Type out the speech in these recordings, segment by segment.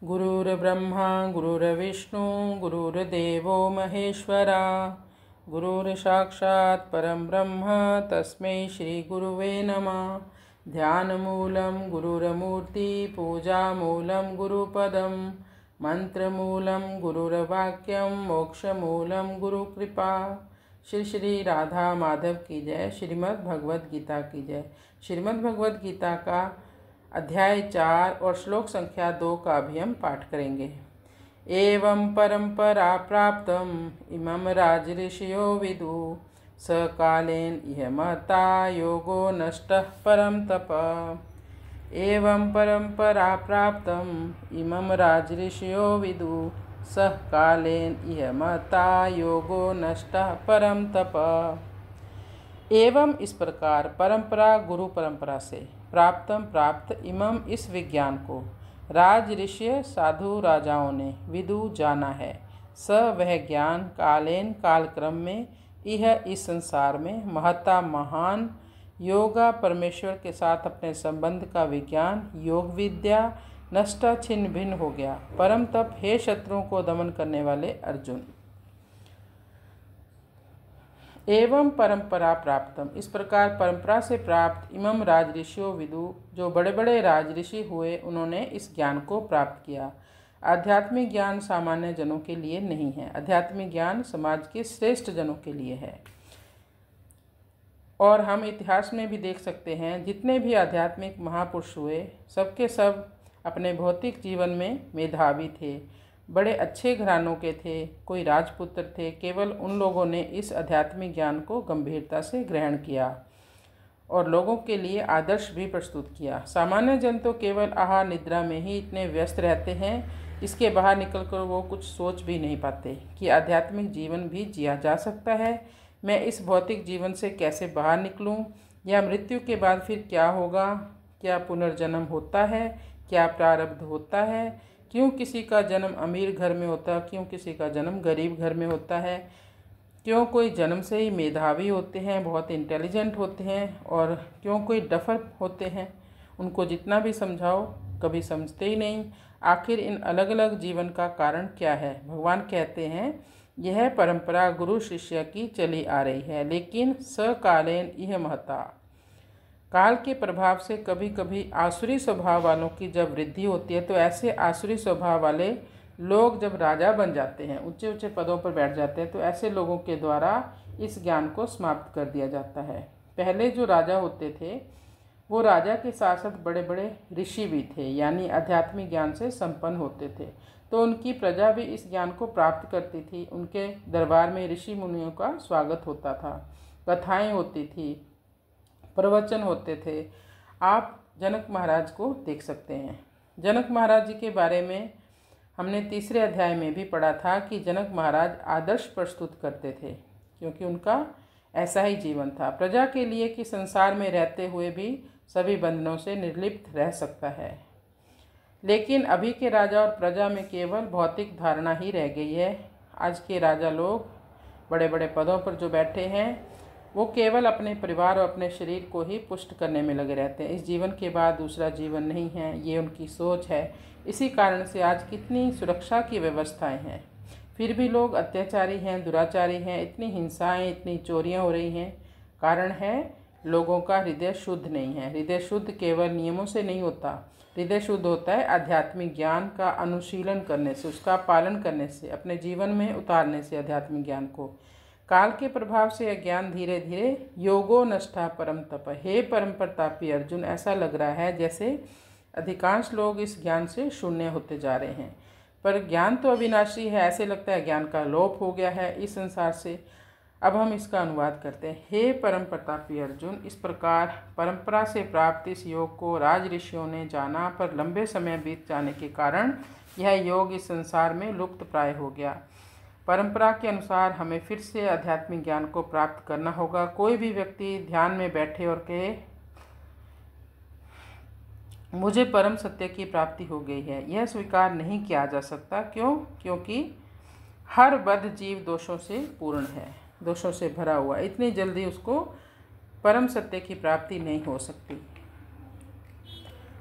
गुरुर्ब्रह्मा गुरुर्विष्णु गुरुर्देवो महेश्वरा गुरुर्साक्षात् परं ब्रह्म तस्मै श्रीगुरुवे नमः। ध्यानमूलं गुरुर्मूर्ति पूजामूलं गुरुपदं मंत्रमूलं गुरुर्वाक्यं मोक्षमूलं गुरुकृपा। श्री श्री राधा माधव की जय। श्रीमद् भगवद गीता की जय। श्रीमद् भगवद गीता का अध्याय 4 और श्लोक संख्या 2 का भी हम पाठ करेंगे। एवं परंपरा प्राप्तम इमं राजऋषयो विदु सकालेन इह महता योगो नष्टः परम तप। एवं परंपरा प्राप्तम इमं राजऋषयो विदु सकालेन इह महता योगो नष्टः परम तप। एवं इस प्रकार परंपरा गुरु परंपरा से प्राप्त इमम इस विज्ञान को राज ऋषि साधु राजाओं ने विदु जाना है। स वह ज्ञान कालेन कालक्रम में यह इस संसार में महता महान योगा परमेश्वर के साथ अपने संबंध का विज्ञान योग विद्या नष्टा छिन्न भिन्न हो गया। परम तप हे शत्रुओं को दमन करने वाले अर्जुन। एवं परंपरा प्राप्तम इस प्रकार परंपरा से प्राप्त इमम राजऋषियों विदु जो बड़े बड़े राजऋषि हुए उन्होंने इस ज्ञान को प्राप्त किया। आध्यात्मिक ज्ञान सामान्य जनों के लिए नहीं है, आध्यात्मिक ज्ञान समाज के श्रेष्ठ जनों के लिए है। और हम इतिहास में भी देख सकते हैं जितने भी आध्यात्मिक महापुरुष हुए सबके सब अपने भौतिक जीवन में मेधावी थे, बड़े अच्छे घरानों के थे, कोई राजपुत्र थे। केवल उन लोगों ने इस आध्यात्मिक ज्ञान को गंभीरता से ग्रहण किया और लोगों के लिए आदर्श भी प्रस्तुत किया। सामान्य जन तो केवल आहार निद्रा में ही इतने व्यस्त रहते हैं, इसके बाहर निकलकर वो कुछ सोच भी नहीं पाते कि आध्यात्मिक जीवन भी जिया जा सकता है। मैं इस भौतिक जीवन से कैसे बाहर निकलूं, या मृत्यु के बाद फिर क्या होगा, क्या पुनर्जन्म होता है, क्या प्रारब्ध होता है, क्यों किसी का जन्म अमीर घर में होता है, क्यों किसी का जन्म गरीब घर में होता है, क्यों कोई जन्म से ही मेधावी होते हैं, बहुत इंटेलिजेंट होते हैं, और क्यों कोई डफर होते हैं। उनको जितना भी समझाओ कभी समझते ही नहीं। आखिर इन अलग अलग जीवन का कारण क्या है। भगवान कहते हैं यह परंपरा गुरु शिष्य की चली आ रही है, लेकिन सकालेन यह महता काल के प्रभाव से कभी कभी आसुरी स्वभाव वालों की जब वृद्धि होती है, तो ऐसे आसुरी स्वभाव वाले लोग जब राजा बन जाते हैं, ऊंचे ऊंचे पदों पर बैठ जाते हैं, तो ऐसे लोगों के द्वारा इस ज्ञान को समाप्त कर दिया जाता है। पहले जो राजा होते थे वो राजा के साथ साथ बड़े बड़े ऋषि भी थे, यानी आध्यात्मिक ज्ञान से संपन्न होते थे। तो उनकी प्रजा भी इस ज्ञान को प्राप्त करती थी। उनके दरबार में ऋषि मुनियों का स्वागत होता था, कथाएँ होती थी, प्रवचन होते थे। आप जनक महाराज को देख सकते हैं। जनक महाराज जी के बारे में हमने तीसरे अध्याय में भी पढ़ा था कि जनक महाराज आदर्श प्रस्तुत करते थे, क्योंकि उनका ऐसा ही जीवन था प्रजा के लिए कि संसार में रहते हुए भी सभी बंधनों से निर्लिप्त रह सकता है। लेकिन अभी के राजा और प्रजा में केवल भौतिक धारणा ही रह गई है। आज के राजा लोग बड़े बड़े पदों पर जो बैठे हैं वो केवल अपने परिवार और अपने शरीर को ही पुष्ट करने में लगे रहते हैं। इस जीवन के बाद दूसरा जीवन नहीं है, ये उनकी सोच है। इसी कारण से आज कितनी सुरक्षा की व्यवस्थाएं हैं, फिर भी लोग अत्याचारी हैं, दुराचारी हैं, इतनी हिंसाएं, इतनी चोरियां हो रही हैं। कारण है लोगों का हृदय शुद्ध नहीं है। हृदय शुद्ध केवल नियमों से नहीं होता, हृदय शुद्ध होता है आध्यात्मिक ज्ञान का अनुशीलन करने से, उसका पालन करने से, अपने जीवन में उतारने से आध्यात्मिक ज्ञान को। काल के प्रभाव से यह ज्ञान धीरे धीरे योगो नष्टा परम तप। हे परम प्रतापी अर्जुन, ऐसा लग रहा है जैसे अधिकांश लोग इस ज्ञान से शून्य होते जा रहे हैं, पर ज्ञान तो अविनाशी है। ऐसे लगता है ज्ञान का लोप हो गया है इस संसार से। अब हम इसका अनुवाद करते हैं। हे परम प्रतापी अर्जुन, इस प्रकार परंपरा से प्राप्त इस योग को राज ऋषियों ने जाना, पर लंबे समय बीत जाने के कारण यह योग इस संसार में लुप्त प्राय हो गया। परंपरा के अनुसार हमें फिर से आध्यात्मिक ज्ञान को प्राप्त करना होगा। कोई भी व्यक्ति ध्यान में बैठे और कहे मुझे परम सत्य की प्राप्ति हो गई है, यह स्वीकार नहीं किया जा सकता। क्यों? क्योंकि हर बद्ध जीव दोषों से पूर्ण है, दोषों से भरा हुआ। इतनी जल्दी उसको परम सत्य की प्राप्ति नहीं हो सकती।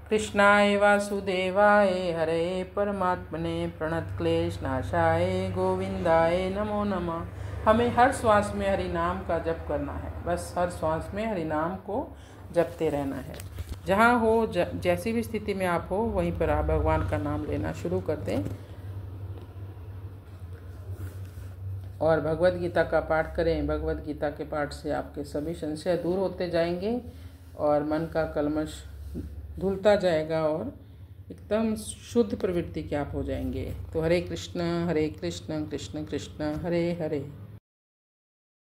कृष्णाय वासुदेवाय हरे परमात्मने प्रणतक्लेशनाशाय गोविंदाय नमो नमः। हमें हर श्वास में हरि नाम का जप करना है, बस हर श्वास में हरि नाम को जपते रहना है। जहाँ हो जैसी भी स्थिति में आप हो वहीं पर आप भगवान का नाम लेना शुरू कर दें और भगवद गीता का पाठ करें। भगवद गीता के पाठ से आपके सभी संशय दूर होते जाएंगे और मन का कल्मश धुलता जाएगा और एकदम शुद्ध प्रवृत्ति के आप हो जाएंगे। तो हरे कृष्ण कृष्ण कृष्ण हरे हरे।